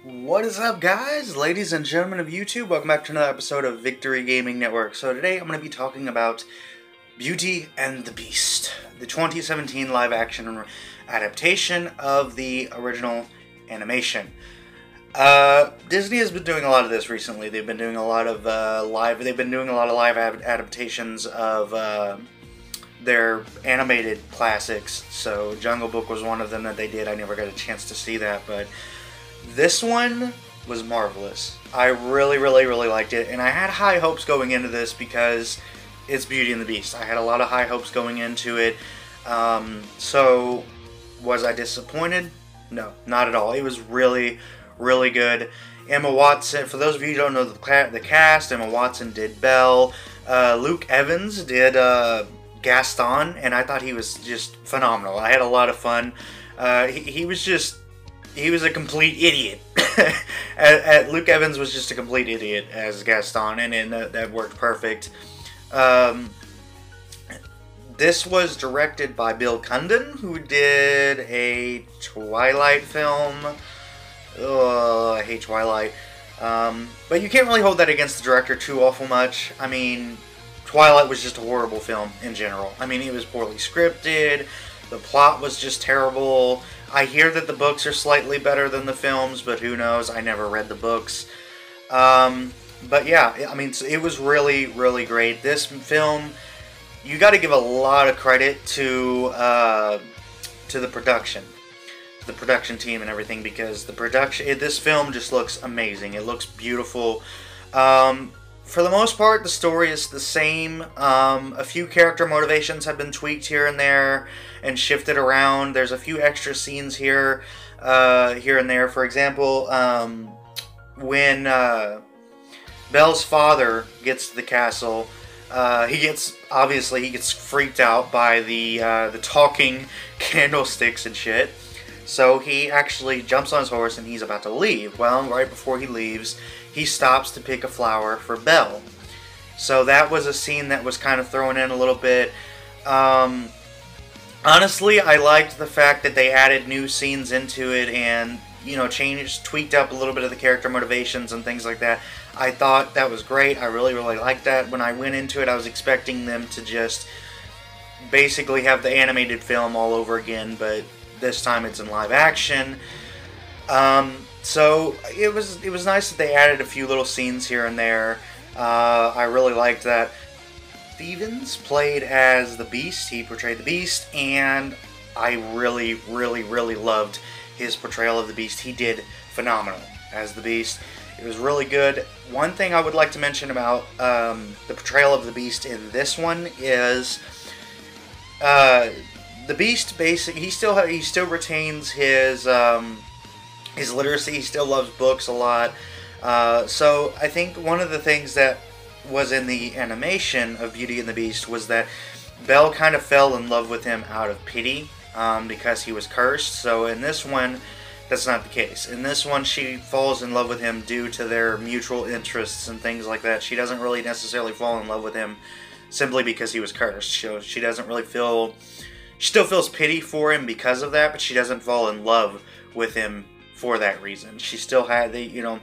What is up, guys, ladies and gentlemen of YouTube? Welcome back to another episode of Victory Gaming Network. So today I'm going to be talking about Beauty and the Beast, the 2017 live-action adaptation of the original animation. Disney has been doing a lot of this recently. They've been doing a lot of live adaptations of their animated classics. So Jungle Book was one of them that they did. I never got a chance to see that, but this one was marvelous. I really liked it, and I had high hopes going into this because it's Beauty and the Beast. I had a lot of high hopes going into it. So, was I disappointed? No, not at all. It was really good. Emma Watson, for those of you who don't know the cast, Emma Watson did Belle. Luke Evans did Gaston, and I thought he was just phenomenal. I had a lot of fun. He was a complete idiot. Luke Evans was just a complete idiot as Gaston, and that worked perfect. This was directed by Bill Condon, who did a Twilight film. I hate Twilight. But you can't really hold that against the director too awful much. I mean, Twilight was just a horrible film in general. I mean, it was poorly scripted. The plot was just terrible. I hear that the books are slightly better than the films, but who knows? I never read the books. But yeah, I mean, it was really great. This film, you got to give a lot of credit to the production team and everything, because this film just looks amazing. It looks beautiful. For the most part, the story is the same. A few character motivations have been tweaked here and there and shifted around. There's a few extra scenes here and there. For example, when Belle's father gets to the castle, he gets freaked out by the talking candlesticks and shit. So he actually jumps on his horse and he's about to leave. Well, right before he leaves, he stops to pick a flower for Belle. So that was a scene that was kind of thrown in a little bit. Honestly, I liked the fact that they added new scenes into it and, you know, tweaked up a little bit of the character motivations and things like that. I thought that was great. I really liked that. When I went into it, I was expecting them to just basically have the animated film all over again, but this time it's in live action. So it was nice that they added a few little scenes here and there. I really liked that. Stevens played as the Beast. He portrayed the Beast, and I really loved his portrayal of the Beast. He did phenomenal as the Beast. It was really good. One thing I would like to mention about the portrayal of the Beast in this one is the Beast basically he still retains his literacy. He still loves books a lot. So I think one of the things that was in the animation of Beauty and the Beast was that Belle kind of fell in love with him out of pity because he was cursed. So in this one, that's not the case. In this one, she falls in love with him due to their mutual interests and things like that. She doesn't really necessarily fall in love with him simply because he was cursed. She doesn't really feel... She still feels pity for him because of that, but she doesn't fall in love with him for that reason. She still had in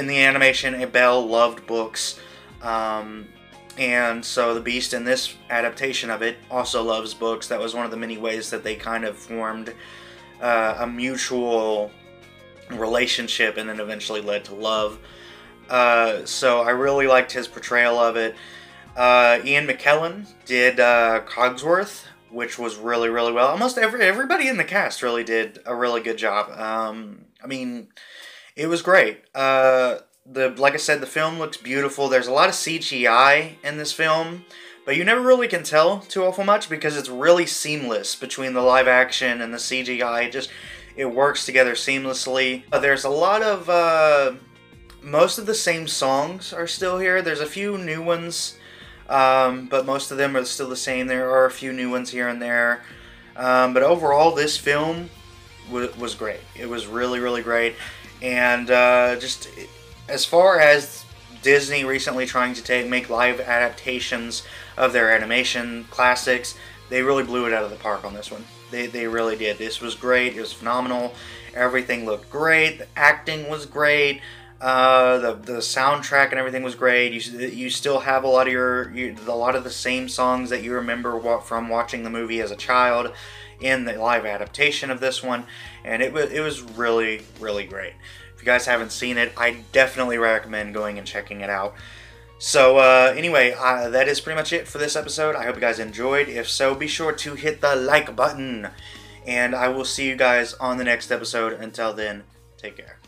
the animation, Belle loved books, and so the Beast in this adaptation of it also loves books. That was one of the many ways that they kind of formed a mutual relationship and then eventually led to love. So I really liked his portrayal of it. Ian McKellen did Cogsworth, which was really well. Almost everybody in the cast really did a really good job. I mean, it was great. Like I said, the film looks beautiful. There's a lot of CGI in this film, but you never really can tell too awful much because it's really seamless between the live action and the CGI. It works together seamlessly. There's a lot of most of the same songs are still here. There's a few new ones. But most of them are still the same. There are a few new ones here and there. But overall, this film was great. It was really great. And just as far as Disney recently trying to make live adaptations of their animation classics, they really blew it out of the park on this one. They really did. This was great. It was phenomenal. Everything looked great. The acting was great. The soundtrack and everything was great. You still have a lot of a lot of the same songs that you remember from watching the movie as a child in the live adaptation of this one, and it was really, really great. If you guys haven't seen it, I definitely recommend going and checking it out. So anyway, that is pretty much it for this episode. I hope you guys enjoyed. If so, be sure to hit the like button, and I will see you guys on the next episode. Until then, take care.